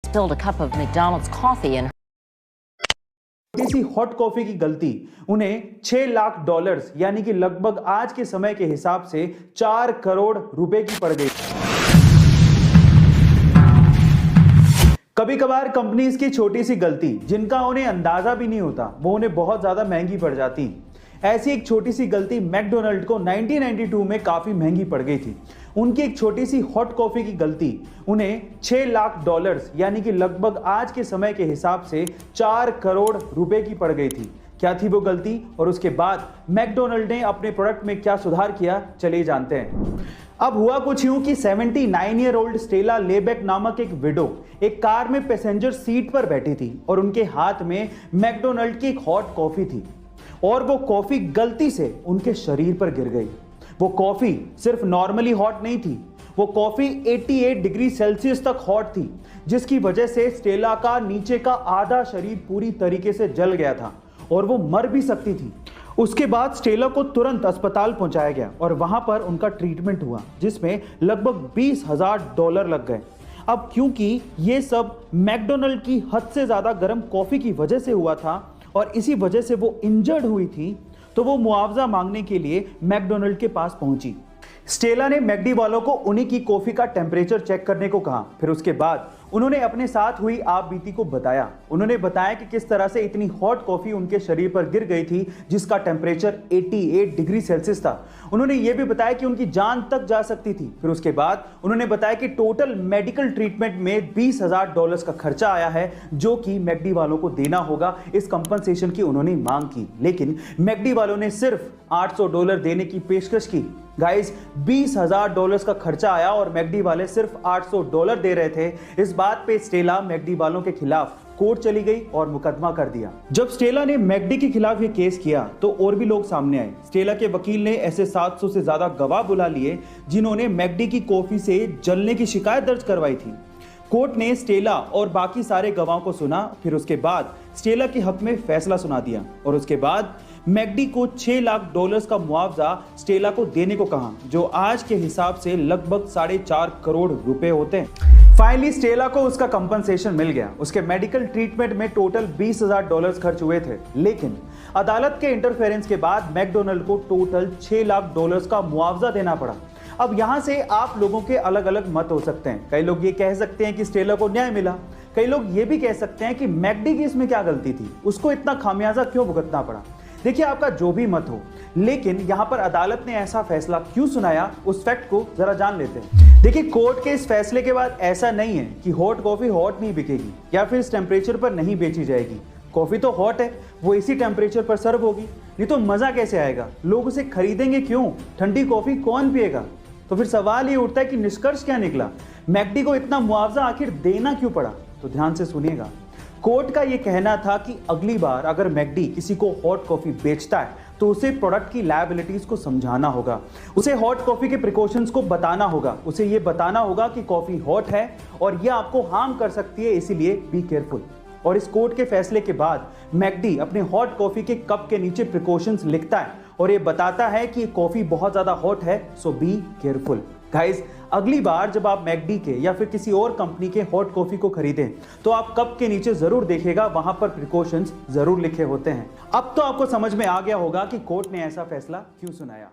spilled a cup of McDonald's coffee in किसी hot coffee की गलती उन्हें $6 लाख यानी कि लगभग आज के समय के हिसाब से 4 करोड़ रुपए की पड़ गई। कभी कभार कंपनीज की छोटी सी गलती जिनका उन्हें अंदाजा भी नहीं होता वो उन्हें बहुत ज्यादा महंगी पड़ जाती। ऐसी एक छोटी सी गलती मैकडोनल्ड को 1992 में काफी महंगी पड़ गई थी। उनकी एक छोटी सी हॉट कॉफी की गलती उन्हें $6 लाख यानी कि लगभग आज के समय के हिसाब से 4 करोड़ रुपए की पड़ गई थी। क्या थी वो गलती और उसके बाद मैकडोनल्ड ने अपने प्रोडक्ट में क्या सुधार किया, चलिए जानते हैं। अब हुआ कुछ यूं कि 79 ईयर ओल्ड स्टेला लेबेक नामक एक विडो एक कार में पैसेंजर सीट पर बैठी थी और उनके हाथ में मैकडोनल्ड की एक हॉट कॉफी थी और वो कॉफी गलती से उनके शरीर पर गिर गई। वो कॉफी सिर्फ नॉर्मली हॉट नहीं थी, वो कॉफी 88 डिग्री सेल्सियस तक हॉट थी, जिसकी वजह से स्टेला का नीचे का आधा शरीर पूरी तरीके से जल गया था और वो मर भी सकती थी। उसके बाद स्टेला को तुरंत अस्पताल पहुंचाया गया और वहां पर उनका ट्रीटमेंट हुआ जिसमें लगभग $20,000 लग गए। अब क्योंकि ये सब मैकडोनल्ड की हद से ज्यादा गर्म कॉफी की वजह से हुआ था और इसी वजह से वो इंजर्ड हुई थी, तो वो मुआवजा मांगने के लिए मैकडोनल्ड के पास पहुंची। स्टेला ने मैकडी वालों को उन्हीं की कॉफी का टेम्परेचर चेक करने को कहा। फिर उसके बाद उन्होंने अपने साथ हुई आप बीती को बताया। उन्होंने बताया कि किस तरह से इतनी हॉट कॉफी उनके शरीर पर गिर गई थी जिसका टेम्परेचर 88 डिग्री सेल्सियस था। उन्होंने ये भी बताया कि उनकी जान तक जा सकती थी। फिर उसके बाद उन्होंने बताया कि टोटल मेडिकल ट्रीटमेंट में $20,000 का खर्चा आया है जो कि मैकडी वालों को देना होगा। इस कंपनसेशन की उन्होंने मांग की, लेकिन मैकडी वालों ने सिर्फ $800 देने की पेशकश की। गाइस, $20,000 का खर्चा आया और मैकडी वाले सिर्फ $800 दे रहे थे। इस बात पे स्टेला मैकडी वालों के खिलाफ कोर्ट चली गई और मुकदमा कर दिया। जब स्टेला ने मैकडी के खिलाफ ये केस किया तो और भी लोग सामने आए। स्टेला के वकील ने ऐसे 700 से ज्यादा गवाह बुला लिए जिन्होंने मैकडी की कॉफी से जलने की शिकायत दर्ज करवाई थी। कोर्ट ने स्टेला और बाकी सारे गवाहों को सुना। फिर उसके बाद स्टेला के हक में फैसला सुना दिया और उसके बाद मैकडी को $6 लाख का मुआवजा स्टेला को देने को कहा, जो आज के हिसाब से लगभग 4.5 करोड़ रुपए होते हैं। फाइनली स्टेला को उसका कंपनसेशन मिल गया। उसके मेडिकल ट्रीटमेंट में टोटल $20,000 खर्च हुए थे, लेकिन अदालत के इंटरफेरेंस के बाद मैकडोनल्ड को टोटल $6 लाख का मुआवजा देना पड़ा। अब यहां से आप लोगों के अलग अलग मत हो सकते हैं। कई लोग ये कह सकते हैं कि स्टेला को न्याय मिला, कई लोग ये भी कह सकते हैं कि मैकडी की इसमें क्या गलती थी, उसको इतना खामियाजा क्यों भुगतना पड़ा। देखिए, आपका जो भी मत हो, लेकिन यहां पर अदालत ने ऐसा फैसला क्यों सुनाया उस फैक्ट को जरा जान लेते हैं। देखिए, कोर्ट के इस फैसले के बाद ऐसा नहीं है कि हॉट कॉफी हॉट नहीं बिकेगी या फिर इस टेम्परेचर पर नहीं बेची जाएगी। कॉफी तो हॉट है, वो इसी टेम्परेचर पर सर्व होगी, नहीं तो मजा कैसे आएगा, लोग उसे खरीदेंगे क्यों, ठंडी कॉफी कौन पिएगा। तो फिर सवाल ये उठता है कि निष्कर्ष क्या निकला, मैकडी को इतना मुआवजा आखिर देना क्यों पड़ा। तो ध्यान से सुनिएगा। कोर्ट का यह कहना था कि अगली बार अगर मैकडी किसी को हॉट कॉफी बेचता है तो उसे प्रोडक्ट की लायबिलिटीज को समझाना होगा, उसे हॉट कॉफी के प्रिकॉशंस को बताना होगा, उसे यह बताना होगा कि कॉफी हॉट है और यह आपको हार्म कर सकती है, इसीलिए बी केयरफुल। और इस कोर्ट के फैसले के बाद मैकडी अपने हॉट कॉफी के कप के नीचे प्रिकॉशंस लिखता है और ये बताता है कि कॉफी बहुत ज्यादा हॉट है, सो बी केयरफुल। गाइस, अगली बार जब आप मैकडी के या फिर किसी और कंपनी के हॉट कॉफी को खरीदें तो आप कप के नीचे जरूर देखिएगा, वहां पर प्रिकॉशंस जरूर लिखे होते हैं। अब तो आपको समझ में आ गया होगा कि कोर्ट ने ऐसा फैसला क्यों सुनाया।